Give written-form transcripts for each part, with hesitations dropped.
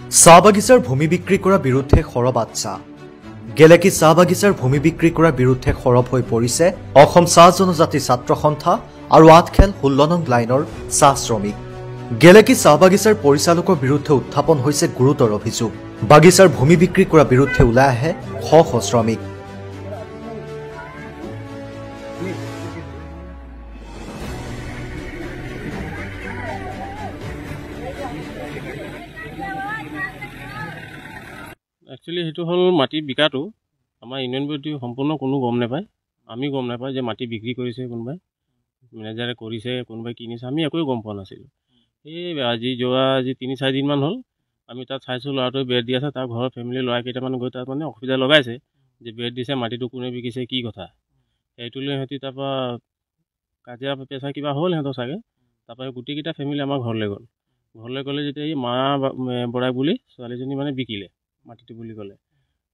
চাহ বাগিচাৰ ভূমি বিক্ৰী কৰাৰ বিৰুদ্ধে সৰব আচ্ছা গেলেকী চাহ বাগিচাৰ ভূমি বিক্ৰী কৰাৰ বিৰুদ্ধে সৰব হৈ পৰিছে অসম চাহ জনজাতি ছাত্ৰ সন্থা আৰু আঠখেল 16 নং লাইনৰ চাহ শ্ৰমিক। গেলেকী চাহ বাগিচাৰ পৰিচালকৰ বিৰুদ্ধে উত্থাপন হৈছে গুৰুতৰ অভিযোগ। বাগিচাৰ ভূমি বিক্ৰী কৰাৰ বিৰুদ্ধে ওলাই আহে শ শ শ্ৰমিক। একচুৱেলি সেইটো হ'ল মাটি বিকাটো আমাৰ ইউনিয়ন বডি সম্পূৰ্ণ কোনো গম নাপায়। আমি গম নাপায় যে মাটি বিক্ৰী কৰিছে কোনোবাই, মেনেজাৰে কৰিছে, কোনোবাই কিনিছে, আমি একোৱে গম পোৱা নাছিলোঁ। এই আজি 3-4 দিনমান হ'ল আমি তাত চাইছোঁ ল'ৰাটোৱে বেৰ দি আছে, তাৰ ঘৰৰ ফেমিলি ল'ৰা কেইটামান গৈ তাত মানে অসুবিধা লগাইছে যে বেৰ দিছে, মাটিটো কোনে বিকিছে, কি কথা। সেইটো লৈ সিহঁতি তাৰপৰা কাজিয়া পেচাৰ কিবা হ'ল সিহঁতৰ চাগে। তাৰপৰা গোটেইকেইটা ফেমিলি আমাৰ ঘৰলৈ গ'লে যেতিয়া এই মা বৰাই বুলি ছোৱালীজনী মানে বিকিলে মাটিটো বুলি ক'লে।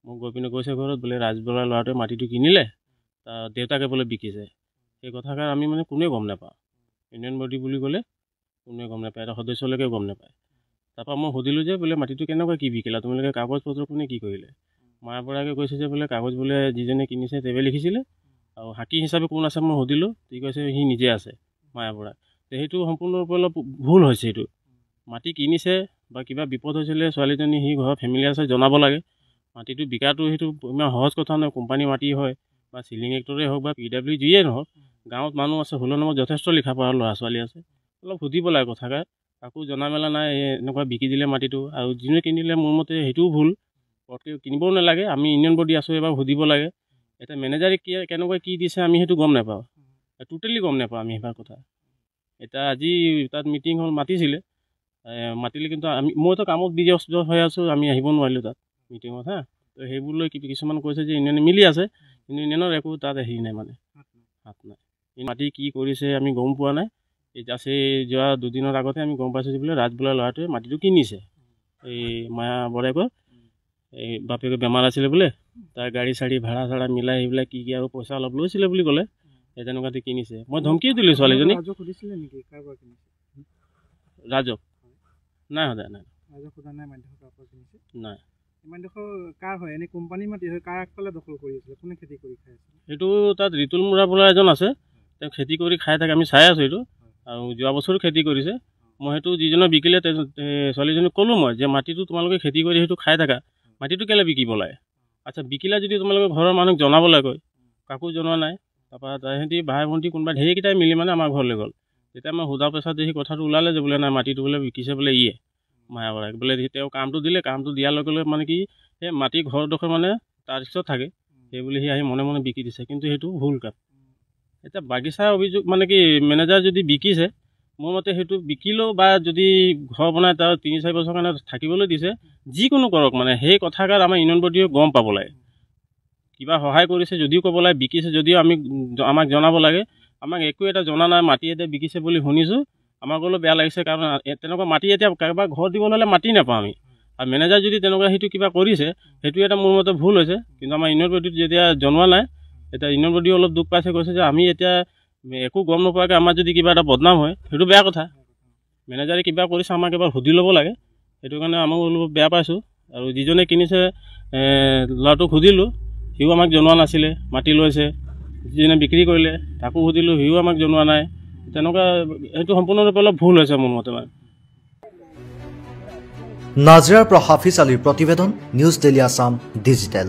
মোক গৈ পিনে কৈছে ঘৰত বোলে ৰাজ বৰা ল'ৰাটোৱে মাটিটো কিনিলে, তাৰ দেউতাকে বোলে বিকিছে। সেই কথাষাৰ আমি মানে কোনোৱে গম নাপাওঁ। ইউনিয়ন বডি বুলি ক'লে কোনোৱে গম নাপায়, এটা সদস্যলৈকে গম নাপায়। তাৰপৰা মই সুধিলোঁ যে বোলে মাটিটো কেনেকুৱা কি বিকিলা, তোমালোকে কাগজ পত্ৰ কোনে কি কৰিলে। মাৰ বৰাকে কৈছে যে বোলে কাগজ বোলে যিজনে কিনিছে তেৱে লিখিছিলে, আৰু সাক্ষী হিচাপে কোন আছে মই সুধিলোঁ, সি কৈছে সি নিজে আছে মায়া বৰা। সেইটো সম্পূৰ্ণৰূপে অলপ ভুল হৈছে। সেইটো মাটি কিনিছে বা কিবা বিপদ হৈছিলে ছোৱালীজনী, সি ঘৰৰ ফেমিলি আছে জনাব লাগে। মাটিটো বিকাটো সেইটো ইমান সহজ কথা নহয়। কোম্পানী মাটি হয় বা চিলিং এক্টৰে হওক বা PW যিয়ে নহওক, গাঁৱত মানুহ আছে, 16 নম্বৰত যথেষ্ট লিখা পঢ়া ল'ৰা ছোৱালী আছে, অলপ সুধিব লাগে কথাষাৰ। কাকো জনা মেলা নাই, এনেকুৱা বিকি দিলে মাটিটো, আৰু যোনে কিনিলে মোৰ মতে সেইটোও ভুল। পটকৈ কিনিবও নালাগে। আমি ইউনিয়ন বডি আছোঁ, এবাৰ সুধিব লাগে। এতিয়া মেনেজাৰে কেনেকুৱা কি দিছে আমি সেইটো গম নাপাওঁ, টোটেলি গম নাপাওঁ আমি সেইবাৰ কথা। এতিয়া আজি তাত মিটিং হ'ল, মাতিলে, কিন্তু মইতো কামত ব্যস্ত হৈ আছোঁ, আমি আহিব নোৱাৰিলোঁ তাত মিটিঙত। তো সেইবোৰ লৈ কিছুমান কৈছে যে ইউনিয়নে মিলি আছে, কিন্তু ইউনিয়নৰ একো তাত হেৰি নাই, মানে হাত নাই। মাটি কি কৰিছে আমি গম পোৱা নাই। আছে যোৱা 2 দিনৰ আগতে আমি গম পাইছোঁ যে বোলে ৰাজ বোলা ল'ৰাটোৱে মাটিটো কিনিছে। এই মায়া বৰাইকৰ এই বাপেকৰ বেমাৰ আছিলে বোলে, তাৰ গাড়ী চাড়ী ভাড়া চাড়া মিলাই সেইবিলাক কি আৰু পইচা অলপ লৈছিলে বুলি ক'লে, সেই তেনেকুৱাতে কিনিছে। মই ধমকিও দিলোঁ ছোৱালীজনী। ৰাজক নাই সদায় নাই নাই। সেইটো তাত ৰিতুল মুৰা বোলা এজন আছে, তেওঁ খেতি কৰি খাই থাকে, আমি চাই আছোঁ এইটো। আৰু যোৱা বছৰো খেতি কৰিছে। মই সেইটো যিজনে বিকিলে ছোৱালীজনীক ক'লোঁ মই যে মাটিটো তোমালোকে খেতি কৰি সেইটো খাই থাকা, মাটিটো কেলৈ বিকিব লাগে। আচ্ছা বিকিলা যদি তোমালোকে ঘৰৰ মানুহক জনাব লাগে, কাকো জনোৱা নাই। তাৰপৰা সিহঁতি ভাই ভণ্টি কোনোবা ঢেৰকেইটাই মিলি মানে আমাৰ ঘৰলৈ গ'ল। তেতিয়া মই সোধা পেচাত সেই কথাটো ওলালে যে বোলে নাই মাটিটো বোলে বিকিছে বোলে ইয়ে মায়া বৰাই বোলে। তেওঁ কামটো দিলে, কামটো দিয়াৰ লগে লগে মানে কি সেই মাটি ঘৰডোখৰ মানে তাৰ পিছত থাকে, সেই বুলি সি আহি মনে মনে বিকি দিছে, কিন্তু সেইটো ভুল কাম। এতিয়া বাগিচাৰ অভিযোগ মানে কি, মেনেজাৰ যদি বিকিছে, মোৰ মতে সেইটো বিকিলেও বা যদি ঘৰ বনাই তাৰ 3-4 বছৰ কাৰণে থাকিবলৈ দিছে, যিকোনো কৰক, মানে সেই কথাষাৰ আমাৰ ইউনিয়ন বডিয়ে গম পাব লাগে। কিবা সহায় কৰিছে যদিও ক'ব লাগে, বিকিছে যদিও আমাক জনাব লাগে। আমাক একো এটা জনা নাই, মাটি এতিয়া বিকিছে বুলি শুনিছোঁ, আমাক অলপ বেয়া লাগিছে। কাৰণ তেনেকুৱা মাটি এতিয়া কাৰোবাক ঘৰ দিব হ'লে মাটি নাপাওঁ আমি, আৰু মেনেজাৰ যদি তেনেকুৱা সেইটো কিবা কৰিছে, সেইটো এটা মোৰ মতে ভুল হৈছে। কিন্তু আমাৰ ইউনিয়ন বডিত যেতিয়া জনোৱা নাই, এতিয়া ইউনিয়ন বডিও অলপ দুখ পাইছে, কৈছে যে আমি এতিয়া একো গম নোপোৱাকৈ আমাৰ যদি কিবা এটা বদনাম হয় সেইটো বেয়া কথা। মেনেজাৰে কিবা কৰিছে আমাক এবাৰ সুধি ল'ব লাগে। সেইটো কাৰণে আমাক অলপ বেয়া পাইছোঁ। আৰু যিজনে কিনিছে ল'ৰাটোক সুধিলোঁ, সিও আমাক জনোৱা নাছিলে মাটি লৈছে। যিজনে বিক্ৰী কৰিলে তাকো সুধিলোঁ, সিও আমাক জনোৱা নাই। তেনেকুৱা সেইটো সম্পূৰ্ণৰূপে অলপ ভুল হৈছে মোৰ মতে। মানে নাজিৰাৰ পৰা হাফিজ আলীৰ প্ৰতিবেদন, নিউজ ডেইলী আছাম ডিজিটেল।